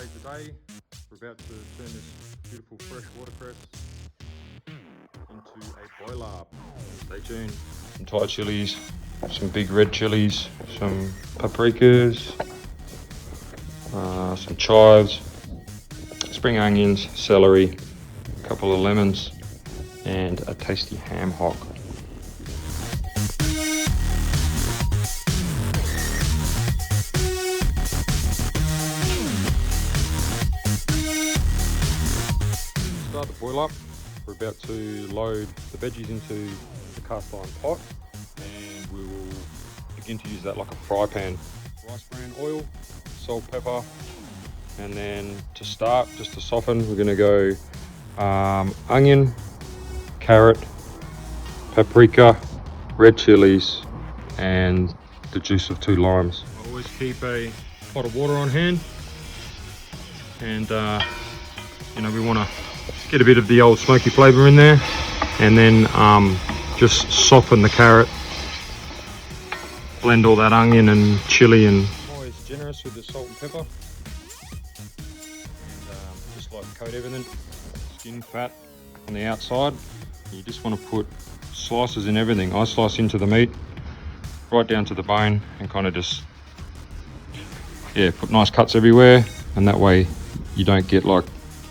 days a day. We're about to turn this beautiful fresh watercress into a boiler. Stay tuned. Some Thai chilies, some big red chilies, some paprikas, some chives, spring onions, celery, a couple of lemons, and a tasty ham hock. Start the boil up. We're about to load the veggies into the cast iron pot, and we will begin to use that like a fry pan. Rice bran oil, salt, pepper, and then to start, just to soften, we're going to go onion, carrot, paprika, red chilies, and the juice of 2 limes. I always keep a pot of water on hand, and we want to get a bit of the old smoky flavour in there, and then just soften the carrot, blend all that onion and chili, and always generous with the salt and pepper, and just like coat everything, skin, fat on the outside. You just want to put slices in everything. I slice into the meat right down to the bone and kind of just put nice cuts everywhere, and that way you don't get like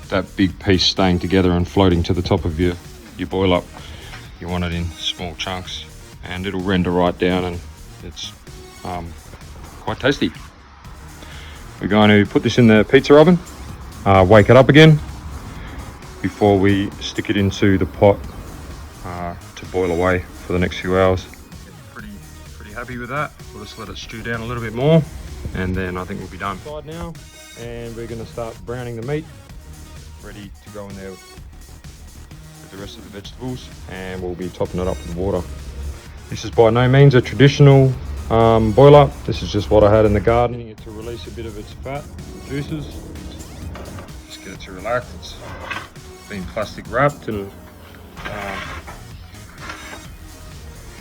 that big piece staying together and floating to the top of your boil up. You want it in small chunks, and it'll render right down, and it's quite tasty. We're going to put this in the pizza oven, wake it up again before we stick it into the pot to boil away for the next few hours. Pretty happy with that. We'll just let it stew down a little bit more, and then I think we'll be done. Side now, and we're going to start browning the meat, ready to go in there with the rest of the vegetables, and we'll be topping it up with water. This is by no means a traditional boiler. This is just what I had in the garden. It to release a bit of its fat juices, just get it to relax. It's been plastic wrapped and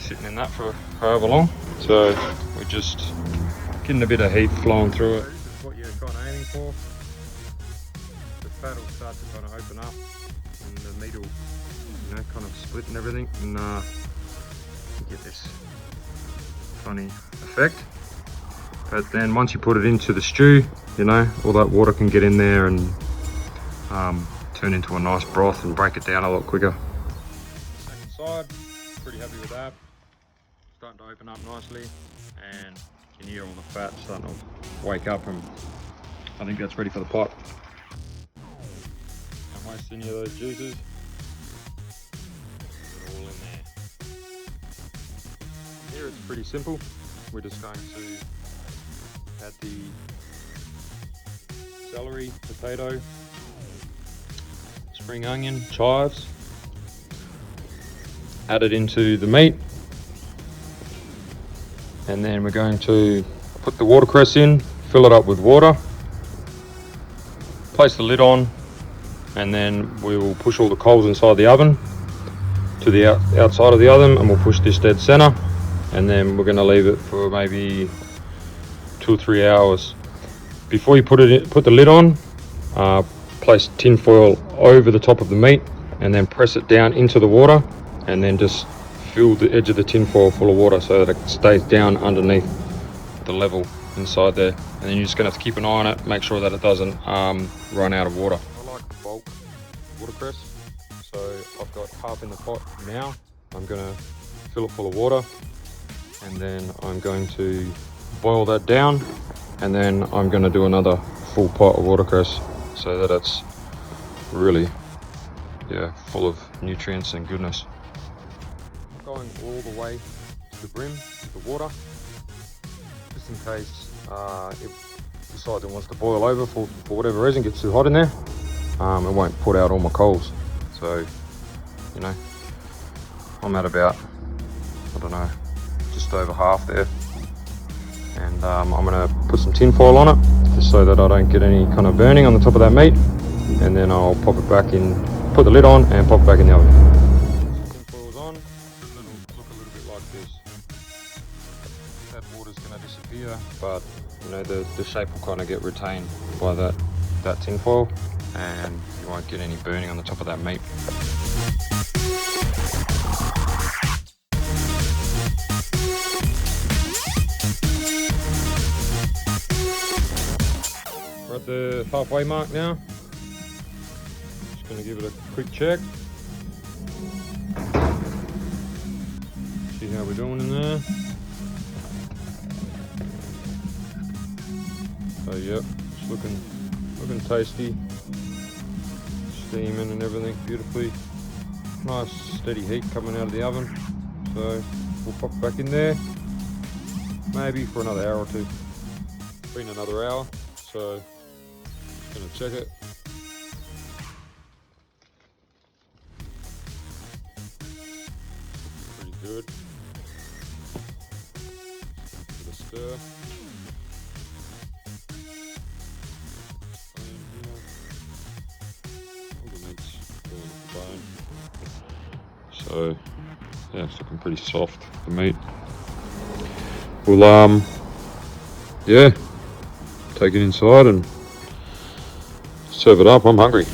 sitting in that for however long, so we're just getting a bit of heat flowing through it. This is what you're kind of aiming for. The fat will start to kind of open up, and the meat will, kind of split and everything, and you get this funny effect. But then once you put it into the stew, all that water can get in there and turn into a nice broth and break it down a lot quicker. Second side, pretty happy with that. Starting to open up nicely, and you can hear all the fat starting to wake up, and I think that's ready for the pot. Don't waste any of those juices. Put it all in there. Here it's pretty simple. We're just going to add the celery, potato, spring onion, chives, add it into the meat, and then we're going to put the watercress in, fill it up with water, place the lid on, and then we will push all the coals inside the oven to the outside of the oven, and we'll push this dead center, and then we're going to leave it for maybe 2 or 3 hours. Before you put the lid on, place tin foil over the top of the meat, and then press it down into the water, and then just fill the edge of the tin foil full of water so that it stays down underneath the level inside there. And then you're just going to have to keep an eye on it, make sure that it doesn't run out of water. I like bulk watercress, so I've got half in the pot now. I'm going to fill it full of water, and then I'm going to boil that down, and then I'm going to do another full pot of watercress so that it's really full of nutrients and goodness. Going all the way to the brim with the water, just in case it decides it wants to boil over for whatever reason, gets too hot in there, it won't put out all my coals. So I'm at about, just over half there, and I'm going to put some tin foil on it just so that I don't get any kind of burning on the top of that meat, and then I'll pop it back in, put the lid on and pop it back in the oven. Tin foil's on, it'll look a little bit like this. That water's going to disappear, but the shape will kind of get retained by that that tin foil, and you won't get any burning on the top of that meat. We're at the halfway mark now. Just going to give it a quick check. See how we're doing in there. So yep, it's looking tasty. Steaming and everything beautifully. Nice steady heat coming out of the oven. So we'll pop it back in there. Maybe for another hour or two. Been another hour, so gonna check it. Pretty good. Give it a stir. All the meat's falling off the bone. So yeah, it's looking pretty soft, the meat. We'll yeah, take it inside and serve it up. I'm hungry.